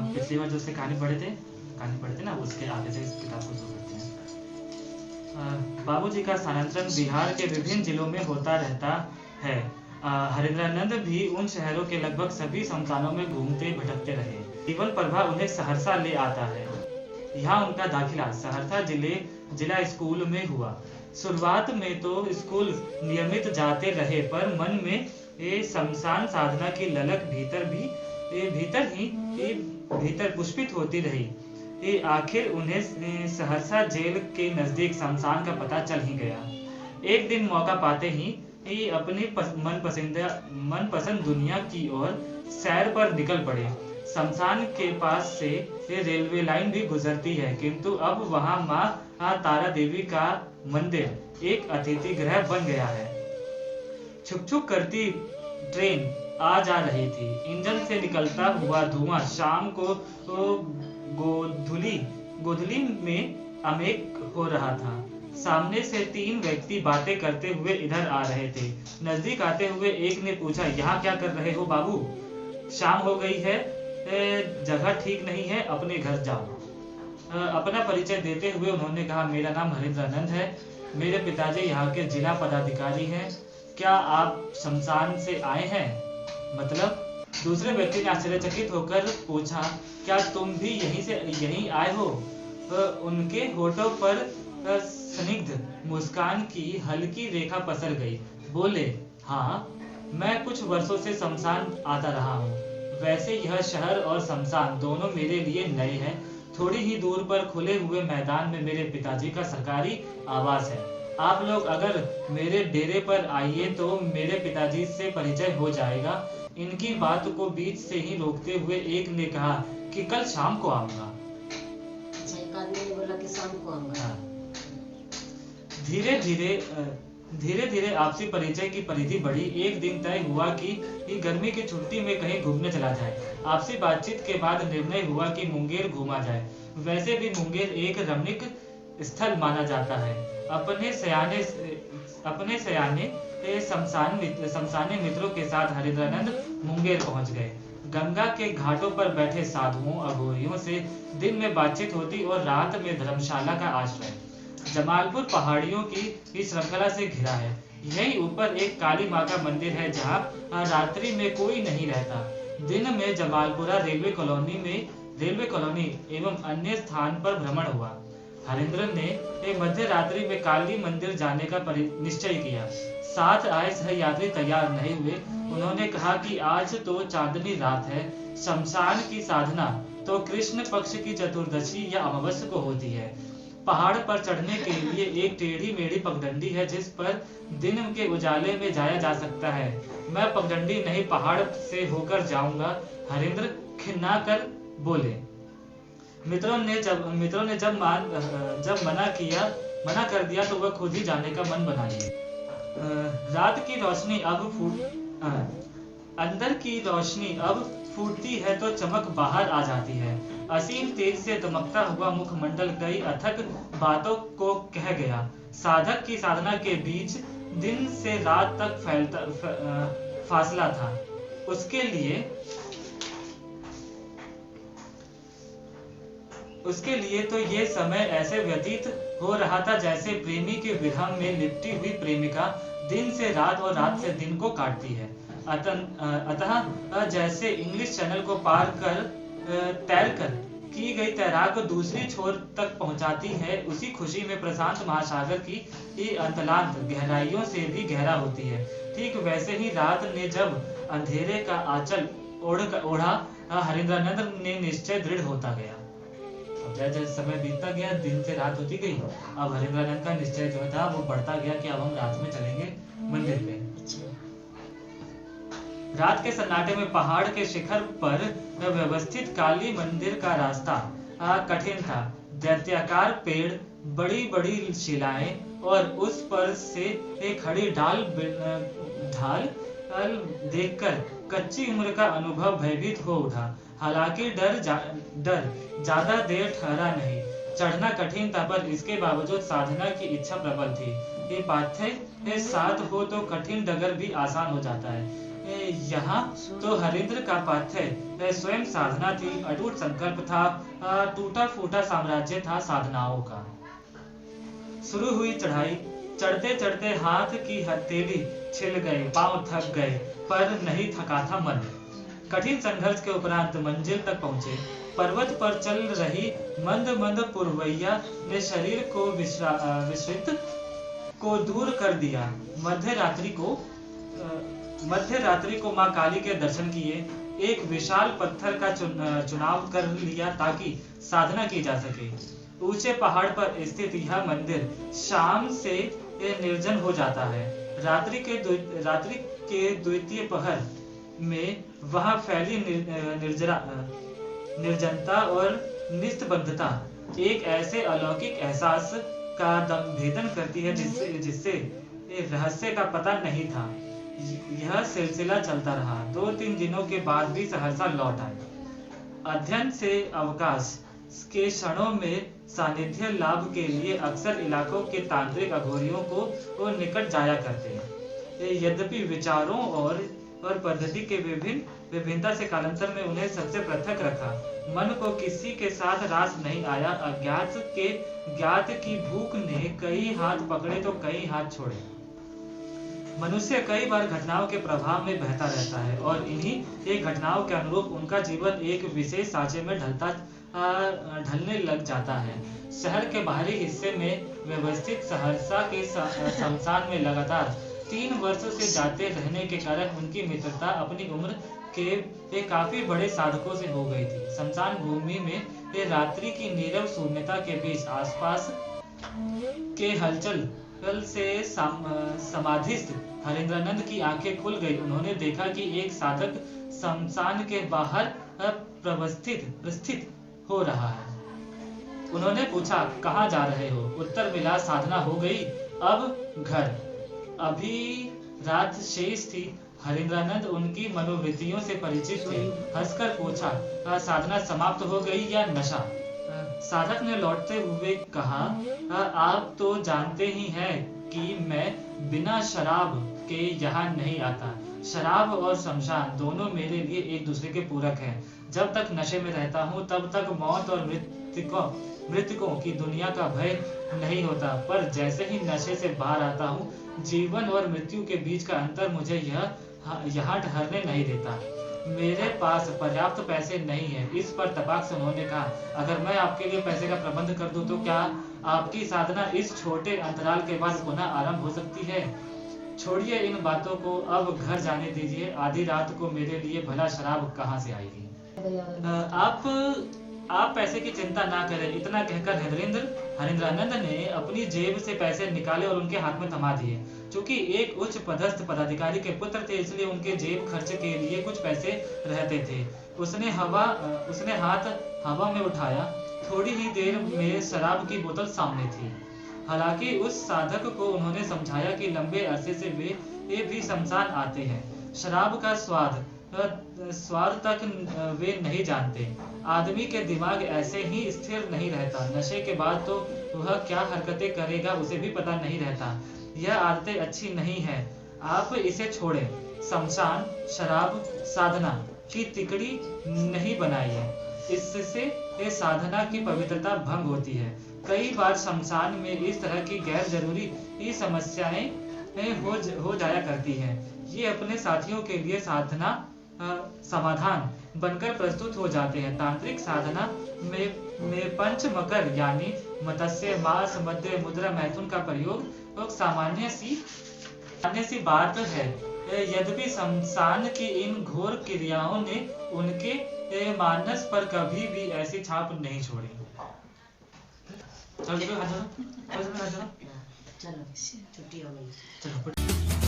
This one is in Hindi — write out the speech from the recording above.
पिछली बार जो उससे कहानी पढ़े थे ना, उसके आगे से इस किताब को शुरू करते हैं। बाबूजी का स्थानांतरण बिहार के विभिन्न जिलों में होता रहता है। हरिंद्रानंद भी उन शहरों के लगभग सभी शमशानों में घूमते भटकते रहे। जीवन प्रभा उन्हें सहरसा ले आता है। यहाँ उनका दाखिला सहरसा जिला स्कूल में हुआ। शुरुआत में तो स्कूल नियमित जाते रहे, पर मन में ये शमशान साधना की ललक भीतर पुष्पित होती रही। ये आखिर उन्हें सहरसा जेल के नजदीक शमशान का पता चल ही गया। एक दिन मौका पाते ही ये अपनी मनपसंद दुनिया की ओर सैर पर निकल पड़े। शमशान के पास से ये रेलवे लाइन भी गुजरती है, किंतु अब वहां माँ तारा देवी का मंदिर एक अतिथि गृह बन गया है। छुक छुक करती ट्रेन आ जा रही थी। इंजन से निकलता हुआ धुआं शाम को गोधुली में अमेक हो रहा था। सामने से 3 व्यक्ति बातें करते हुए इधर आ रहे थे। नजदीक आते हुए एक ने पूछा, यहाँ क्या कर रहे हो बाबू? शाम हो गई है, जगह ठीक नहीं है, अपने घर जाओ। अपना परिचय देते हुए उन्होंने कहा, मेरा नाम हरिंद्रानंद है, मेरे पिताजी यहाँ के जिला पदाधिकारी हैं। क्या आप शमशान से आए हैं? मतलब? दूसरे व्यक्ति ने आश्चर्यचकित होकर पूछा, क्या तुम भी यहीं आए हो? उनके होठों पर स्निग्ध मुस्कान की हल्की रेखा पसर गई। बोले, हाँ, मैं कुछ वर्षों से शमशान आता रहा हूँ। वैसे यह शहर और शमशान दोनों मेरे लिए नए हैं। थोड़ी ही दूर पर खुले हुए मैदान में मेरे पिताजी का सरकारी आवास है। आप लोग अगर मेरे डेरे पर आइए तो मेरे पिताजी से परिचय हो जाएगा। इनकी बात को बीच से ही रोकते हुए एक ने कहा कि कल शाम को आऊंगा। अच्छा, एक आदमी ने बोला कि शाम को आऊंगा। धीरे धीरे आपसी परिचय की परिधि बढ़ी। एक दिन तय हुआ कि गर्मी की छुट्टी में कहीं घूमने चला जाए। आपसी बातचीत के बाद निर्णय हुआ कि मुंगेर घूमा जाए। वैसे भी मुंगेर एक रमणीक स्थल माना जाता है। अपने सयाने शमशानी मित्रों के साथ हरिंद्रानंद मुंगेर पहुंच गए। गंगा के घाटों पर बैठे साधुओं अघोरियों से दिन में बातचीत होती और रात में धर्मशाला का आश्रय। जमालपुर पहाड़ियों की श्रृंखला से घिरा है। यही ऊपर एक काली माँ का मंदिर है, जहाँ रात्रि में कोई नहीं रहता। दिन में जमालपुरा रेलवे कॉलोनी एवं अन्य स्थान पर भ्रमण हुआ। हरिंद्र ने मध्य रात्रि में काली मंदिर जाने का निश्चय किया। साथ आए सहयात्री तैयार नहीं हुए। उन्होंने कहा कि आज तो चांदनी रात है। शमशान की साधना तो कृष्ण पक्ष की चतुर्दशी या अमावस्या को होती है। पहाड़ पर चढ़ने के लिए एक टेढ़ी मेढ़ी पगडंडी है, जिस पर दिन के उजाले में जाया जा सकता है। मैं पगडंडी नहीं, पहाड़ से होकर जाऊंगा, हरिंद्र खिन्ना कर बोले। मित्रों ने जब मना कर दिया तो वह खुद ही जाने का मन बना लिया। रात की रोशनी अंदर की रोशनी अब फूटती है तो चमक बाहर आ जाती है। असीम तेज से दमकता हुआ मुखमंडल कई अथक बातों को कह गया। साधक की साधना के बीच दिन से रात तक फासला था। उसके लिए तो ये समय ऐसे व्यतीत हो रहा था जैसे प्रेमी के विरह में लिपटी हुई प्रेमिका दिन से रात और रात से दिन को काटती है। अतः जैसे इंग्लिश चैनल को पार कर तैरकर की गई तैराक दूसरी छोर तक पहुंचाती है, उसी खुशी में प्रशांत महासागर की अंतलांत गहराइयों से भी गहरा होती है। ठीक वैसे ही रात ने जब अंधेरे का आंचल ओढ़ा, हरिंद्रानंद ने निश्चय दृढ़ होता गया। जैसे समय बीतता गया, दिन से रात होती गई। अब हरिंद्रानंद का निश्चय जो था वो बढ़ता गया कि अब हम रात में चलेंगे मंदिर पे। रात के सन्नाटे में पहाड़ के शिखर पर व्यवस्थित काली मंदिर का रास्ता कठिन था। दैत्याकार पेड़, बड़ी बड़ी शिलाएं और उस पर से एक खड़ी ढाल देखकर कच्ची उम्र का अनुभव भयभीत हो उठा। हालांकि डर ज्यादा देर ठहरा नहीं। चढ़ना कठिन था, पर इसके बावजूद साधना की इच्छा प्रबल थी। ये बातें साथ हो तो कठिन डगर भी आसान हो जाता है। यहाँ तो हरिंद्र का पाथ्य स्वयं साधना थी, अटूट संकल्प था, टूटा फूटा साम्राज्य था साधनाओं का। शुरू हुई चढ़ाई, चढ़ते चढ़ते हाथ की हथेली छिल गई, पांव थक गए, पर नहीं थका था मन। कठिन संघर्ष के उपरांत मंजिल तक पहुंचे। पर्वत पर चल रही मंद मंद पुरवैया ने शरीर को विश्रित को दूर कर दिया। मध्य रात्रि को मां काली के दर्शन किए। एक विशाल पत्थर का चुनाव कर लिया ताकि साधना की जा सके। ऊंचे पहाड़ पर स्थित यह मंदिर शाम से निर्जन हो जाता है। रात्रि के द्वितीय पहर में वहां फैली निर्जनता और निस्तब्धता एक ऐसे अलौकिक एहसास का भेदन करती है जिससे रहस्य का पता नहीं था। यह सिलसिला चलता रहा। 2-3 दिनों के बाद भी सहरसा लौट आए। अध्ययन से अवकाश के क्षणों में सानिध्य लाभ के लिए अक्सर इलाकों के तांत्रिक अघोरियों को निकट जाया करते हैं। यद्यपि विचारों और पद्धति के विभिन्नता से कालांतर में उन्हें सबसे पृथक रखा। मन को किसी के साथ रास नहीं आया। ज्ञात की भूख ने कई हाथ पकड़े तो कई हाथ छोड़े। मनुष्य कई बार घटनाओं के प्रभाव में बहता रहता है और इन्हीं घटनाओं के अनुरूप उनका जीवन एक विशेष सांचे में ढलने लग जाता है। शहर के बाहरी हिस्से में व्यवस्थित सहरसा के शमशान में लगातार 3 वर्षों से जाते रहने के कारण उनकी मित्रता अपनी उम्र के काफी बड़े साधकों से हो गई थी। शमशान भूमि में रात्रि की नीरव शून्यता के बीच आसपास के हलचल से समाधिस्थ हरिंद्रानंद की आंखें खुल गई। उन्होंने देखा कि एक साधक शमशान के बाहर प्रस्थित हो रहा है। उन्होंने पूछा, कहाँ जा रहे हो? उत्तर मिला, साधना हो गई, अब घर। अभी रात शेष थी। हरिंद्रानंद उनकी मनोवृत्तियों से परिचित थे। हंसकर पूछा, साधना समाप्त हो गई या नशा? साधक ने लौटते हुए कहा, आप तो जानते ही हैं कि मैं बिना शराब के यहाँ नहीं आता। शराब और शमशान दोनों मेरे लिए एक दूसरे के पूरक हैं। जब तक नशे में रहता हूँ तब तक मौत और मृतकों की दुनिया का भय नहीं होता, पर जैसे ही नशे से बाहर आता हूँ, जीवन और मृत्यु के बीच का अंतर मुझे यहाँ ठहरने नहीं देता। मेरे पास पर्याप्त पैसे नहीं है। इस पर तपाक से उन्होंने कहा, अगर मैं आपके लिए पैसे का प्रबंध कर दूं तो क्या आपकी साधना इस छोटे अंतराल के बाद पुनः आरंभ हो सकती है? छोड़िए इन बातों को, अब घर जाने दीजिए। आधी रात को मेरे लिए भला शराब कहाँ से आएगी? आप पैसे की चिंता ना करें। इतना कहकर हरिंद्रानंद ने अपनी जेब से पैसे निकाले और उनके हाथ में थमा दिए। चूंकि एक उच्च पदस्थ पदाधिकारी के पुत्र थे, इसलिए उनके जेब खर्च के लिए कुछ पैसे रहते थे। उसने हाथ हवा में उठाया। थोड़ी ही देर में शराब की बोतल सामने थी। हालांकि उस साधक को उन्होंने समझाया कि लंबे अरसे से वे भी शमशान आते हैं। शराब का स्वाद तक वे नहीं जानते। आदमी के दिमाग ऐसे ही स्थिर नहीं रहता। नशे के बाद तो वह क्या हरकतें करेगा उसे भी पता नहीं रहता। यह आदतें अच्छी नहीं है, आप इसे छोड़ें। शमशान, शराब, साधना की तिकड़ी नहीं बनाइए, इससे साधना की पवित्रता भंग होती है। कई बार शमशान में इस तरह की गैर जरूरी समस्याएं हो जाया करती हैं। ये अपने साथियों के लिए साधना समाधान बनकर प्रस्तुत हो जाते हैं। तांत्रिक साधना में पंच मकर यानी मत्स्य, मांस, मध्य, मुद्रा, मैथुन का प्रयोग सामान्य सी बात है। यद्यपि शमशान की इन घोर क्रियाओं ने उनके मानस पर कभी भी ऐसी छाप नहीं छोड़ी। चलो छुट्टी हो गई। चलो।